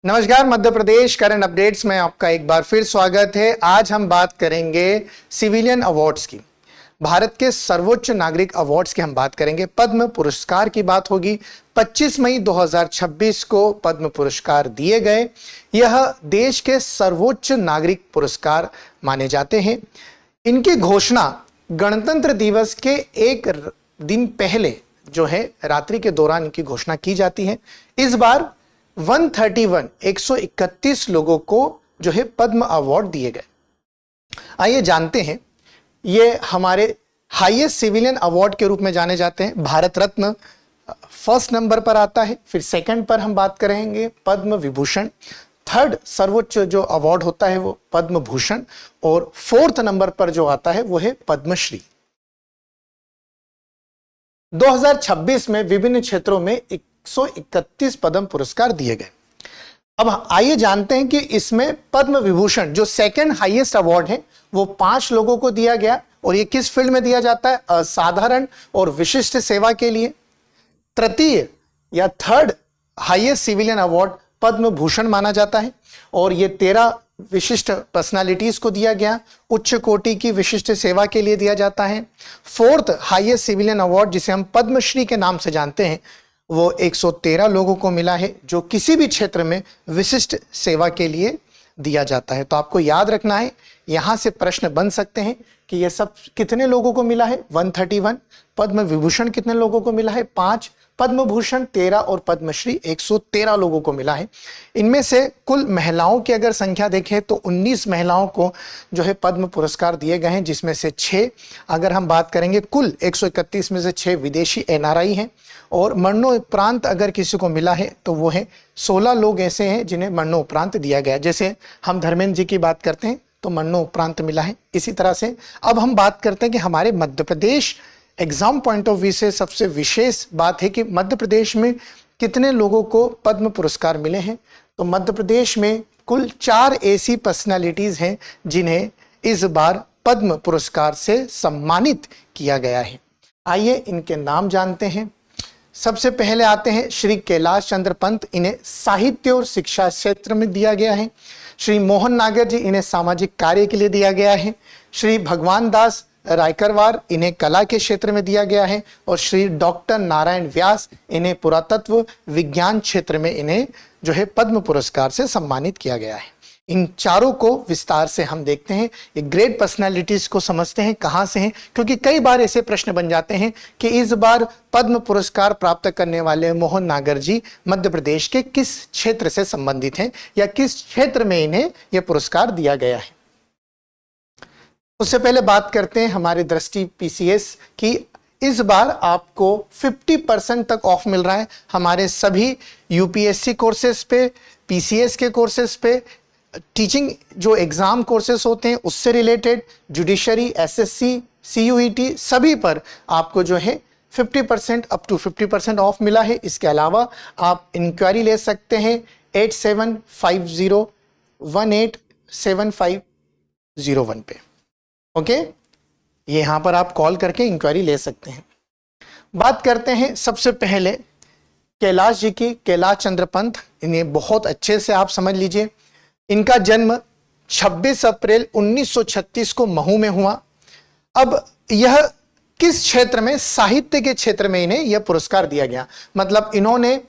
नमस्कार, Madhya Pradesh current updates में आपका एक बार फिर स्वागत है। आज हम बात करेंगे सिविलियन अवार्ड्स की, भारत के सर्वोच्च नागरिक अवार्ड्स की हम बात करेंगे। पद्म पुरस्कार की बात होगी। 25 मई 2026 को पद्म पुरस्कार दिए गए। यह देश के सर्वोच्च नागरिक पुरस्कार माने जाते हैं। इनकी घोषणा गणतंत्र दिवस के एक दिन पहले जो है रात्रि के दौरान इनकी घोषणा की जाती है। इस बार 131 लोगों को जो है पद्म अवार्ड दिए गए। आइए जानते हैं, ये हमारे हाईएस्ट सिविलियन अवार्ड के रूप में जाने जाते हैं। भारत रत्न फर्स्ट नंबर पर आता है, फिर सेकंड पर हम बात करेंगे पद्म विभूषण, थर्ड सर्वोच्च जो अवार्ड होता है वो पद्म भूषण, और फोर्थ नंबर पर जो आता है वो है पद्मश्री। 2026 में विभिन्न क्षेत्रों में 131 पद्म पुरस्कार दिए गए। अब आइए जानते हैं कि इसमें पद्म विभूषण जो सेकंड हाईएस्ट अवार्ड है वो 5 लोगों को दिया गया, और ये किस फील्ड में दिया जाता है? असाधारण और विशिष्ट सेवा के लिए। तृतीय या third highest civilian award Padma Bhushan माना जाता है, और ये 13 विशिष्ट पर्सनालिटीज को दिया गया। उच्च कोटि की विशिष्ट सेवा के लिए दिया जाता है। फोर्थ हाईएस्ट सिविलियन अवार्ड जिसे हम पद्मश्री के नाम से जानते हैं वो 113 लोगों को मिला है, जो किसी भी क्षेत्र में विशिष्ट सेवा के लिए दिया जाता है। तो आपको याद रखना है, यहां से प्रश्न बन सकते हैं कि ये सब कितने लोगों को मिला है? 131। पद्म विभूषण कितने लोगों को मिला है? 5। पद्म भूषण 13 और पद्मश्री 113 लोगों को मिला है। इनमें से कुल महिलाओं की अगर संख्या देखें तो 19 महिलाओं को जो है पद्म पुरस्कार दिए गए हैं, जिसमें से 6 अगर हम बात करेंगे कुल 131 में से 6 विदेशी एनआरआई हैं, और मरणोपरांत अगर किसी को मिला है तो वो है 16 लोग ऐसे हैं जिन्हें मरणोपरांत दिया गया। जैसे हम धर्मेंद्र जी की बात करते हैं तो मरणोपरांत मिला है। इसी तरह से अब हम बात करते हैं कि हमारे Madhya Pradesh exam point of view से सबसे विशेष बात है कि मध्य प्रदेश में कितने लोगों को पद्म पुरस्कार मिले हैं। तो मध्य प्रदेश में कुल 4 ऐसी पर्सनालिटीज हैं जिन्हें इस बार पद्म पुरस्कार से सम्मानित किया गया है। आइए इनके नाम जानते हैं। सबसे पहले आते हैं श्री कैलाश चंद्र पंत, इन्हें साहित्य और शिक्षा क्षेत्र में दिया गया है। श्री मोहन नागर जी, इन्हें सामाजिक कार्य के लिए दिया गया है। श्री भगवान दास रायकरवार, इन्हें कला के क्षेत्र में दिया गया है। और श्री डॉक्टर नारायण व्यास, इन्हें पुरातत्व विज्ञान क्षेत्र में इन्हें जो है पद्म पुरस्कार से सम्मानित किया गया है। इन चारों को विस्तार से हम देखते हैं। ये ग्रेट पर्सनालिटीज को समझते हैं कहां से हैं, क्योंकि कई बार ऐसे प्रश्न बन जाते हैं कि इस बार पद्म पुरस्कार प्राप्त करने वाले मोहन नागर जी मध्य प्रदेश के किस क्षेत्र से संबंधित हैं या किस क्षेत्र में इन्हें यह पुरस्कार दिया गया है। उससे पहले बात करते हैं हमारे दृष्टि पीसीएस की। इस बार आपको 50% तक ऑफ मिल रहा है हमारे सभी यूपीएससी कोर्सेज पे, पीसीएस के कोर्सेज पे, टीचिंग जो एग्जाम कोर्सेज होते हैं उससे रिलेटेड, जुडिशरी, एसएससी, सीयूईटी सभी पर आपको जो है 50% अप टू 50% ऑफ मिला है। इसके अलावा आप इंक्वायरी ले सकते हैं 8750187501 पे। ओके, ये यहां पर आप कॉल करके इंक्वायरी ले सकते हैं। बात करते हैं सबसे पहले कैलाश जी की, कैलाश चंद्र पंत। इन्हें बहुत अच्छे से आप समझ लीजिए। इनका जन्म 26 अप्रैल 1936 को महू में हुआ। अब यह किस क्षेत्र में? साहित्य के क्षेत्र में इन्हें यह पुरस्कार दिया गया। मतलब इन्होंने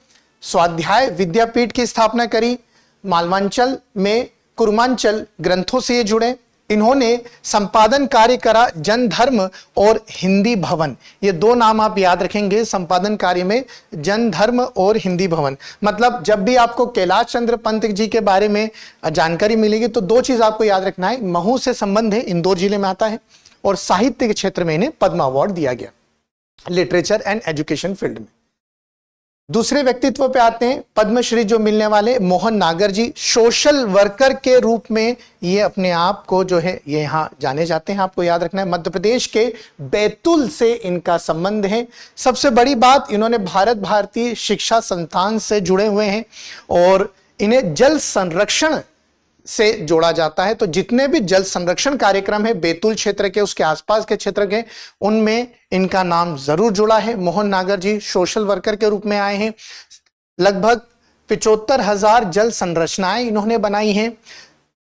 स्वाध्याय विद्यापीठ की स्थापना करी, मालवांचल में कुर्मांचल ग्रंथों से ये जुड़े। इन्होंने संपादन कार्य करा जन धर्म और हिंदी भवन, ये 2 नाम आप याद रखेंगे संपादन कार्य में, जन धर्म और हिंदी भवन। मतलब जब भी आपको कैलाश चंद्र पंत जी के बारे में जानकारी मिलेगी तो 2 चीज आपको याद रखना है। महू से संबंध है, इंदौर जिले में आता है, और साहित्य के क्षेत्र में इन्हें पद्म अवार्ड दिया गया, लिटरेचर एंड एजुकेशन फील्ड में। दूसरे व्यक्तित्व पे आते हैं, पद्मश्री जो मिलने वाले मोहन नागर जी, सोशल वर्कर के रूप में ये अपने आप को जो है ये यहाँ जाने जाते हैं। आपको याद रखना है मध्य प्रदेश के बैतूल से इनका संबंध है। सबसे बड़ी बात, इन्होंने भारत भारतीय शिक्षा संस्थान से जुड़े हुए हैं, और इन्हें जल संरक्षण से जोड़ा जाता है। तो जितने भी जल संरक्षण कार्यक्रम है बैतूल क्षेत्र के, उसके आसपास के क्षेत्र के, उनमें इनका नाम जरूर जुड़ा है। मोहन नागर जी सोशल वर्कर के रूप में आए हैं। लगभग 75,000 जल संरचनाएं इन्होंने बनाई हैं।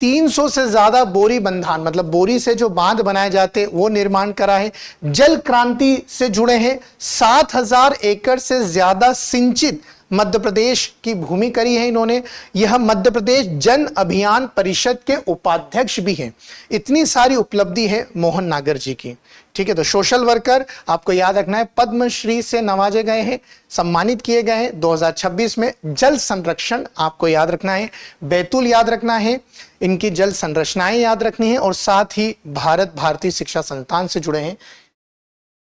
300 से ज्यादा बोरी बंधान, मतलब बोरी से जो बांध बनाए जाते वो निर्माण करा है। जल क्रांति से जुड़े हैं। 7,000 एकड़ से ज्यादा सिंचित मध्य प्रदेश की भूमि करी है इन्होंने। यह मध्य प्रदेश जन अभियान परिषद के उपाध्यक्ष भी हैं। इतनी सारी उपलब्धि है मोहन नागर जी की। ठीक है, तो सोशल वर्कर आपको याद रखना है, पद्मश्री से नवाजे गए हैं, सम्मानित किए गए हैं 2026 में। जल संरक्षण आपको याद रखना है, बैतूल याद रखना है, इनकी जल संरचनाएं याद रखनी है, और साथ ही भारत भारतीय शिक्षा संस्थान से जुड़े हैं।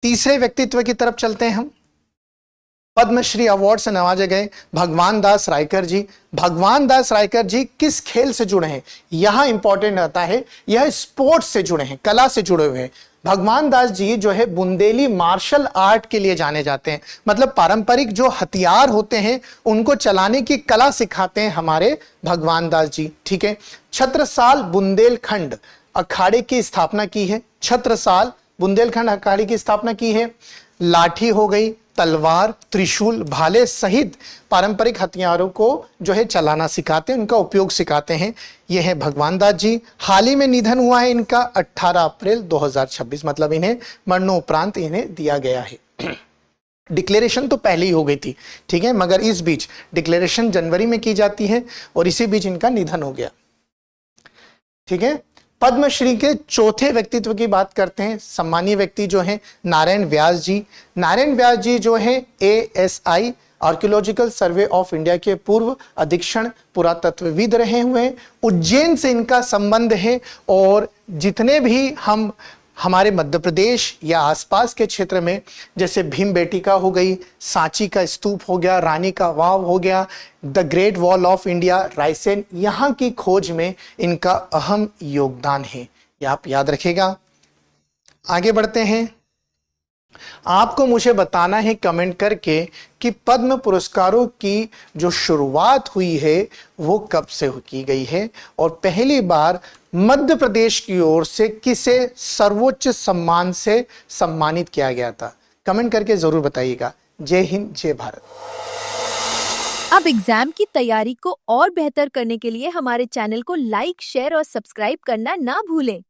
तीसरे व्यक्तित्व की तरफ चलते हैं हम। पद्मश्री अवार्ड से नवाजे गए भगवान दास रायकर जी। भगवान दास रायकर जी किस खेल से जुड़े हैं, यहां इंपॉर्टेंट रहता है, यह स्पोर्ट्स से जुड़े हैं, कला से जुड़े हुए हैं। भगवान दास जी जो है बुंदेली मार्शल आर्ट के लिए जाने जाते हैं, मतलब पारंपरिक जो हथियार होते हैं उनको चलाने की कला सिखाते हैं हमारे भगवान दास जी। ठीक है, छत्रसाल बुंदेलखंड अखाड़े की स्थापना की है। छत्रसाल बुंदेलखंड अखाड़े की स्थापना की है। लाठी हो गई, तलवार, त्रिशूल, भाले सहित पारंपरिक हथियारों को जो है चलाना सिखाते हैं, उनका उपयोग सिखाते हैं। यह है भगवान दास जी। हाल ही में निधन हुआ है इनका 18 अप्रैल 2026, मतलब इन्हें मरणोपरांत इन्हें दिया गया है। डिक्लेरेशन तो पहले ही हो गई थी, ठीक है, मगर इस बीच डिक्लेरेशन जनवरी में की जाती है और इसी बीच इनका निधन हो गया। ठीक है, पद्मश्री के चौथे व्यक्तित्व की बात करते हैं। सम्मानीय व्यक्ति जो हैं नारायण व्यास जी। नारायण व्यास जी जो हैं ASI archaeological survey of India के पूर्व अधीक्षण पुरातत्वविद रहे हुए हैं। उज्जैन से इनका संबंध है, और जितने भी हम हमारे मध्य प्रदेश या आसपास के क्षेत्र में, जैसे भीमबेटिका हो गई, सांची का स्तूप हो गया, रानी का वाव हो गया, the great wall of India, Raisen, यहाँ की खोज में इनका अहम योगदान है, ये आप याद रखिएगा। आगे बढ़ते हैं। आपको मुझे बताना है कमेंट करके कि पद्म पुरस्कारों की जो शुरुआत हुई है वो कब से की गई है, और पहली बार मध्य प्रदेश की ओर से किसे सर्वोच्च सम्मान से सम्मानित किया गया था। कमेंट करके जरूर बताइएगा। जय हिंद, जय भारत। अब एग्जाम की तैयारी को और बेहतर करने के लिए हमारे चैनल को लाइक, शेयर और सब्सक्राइब करना ना भूलें।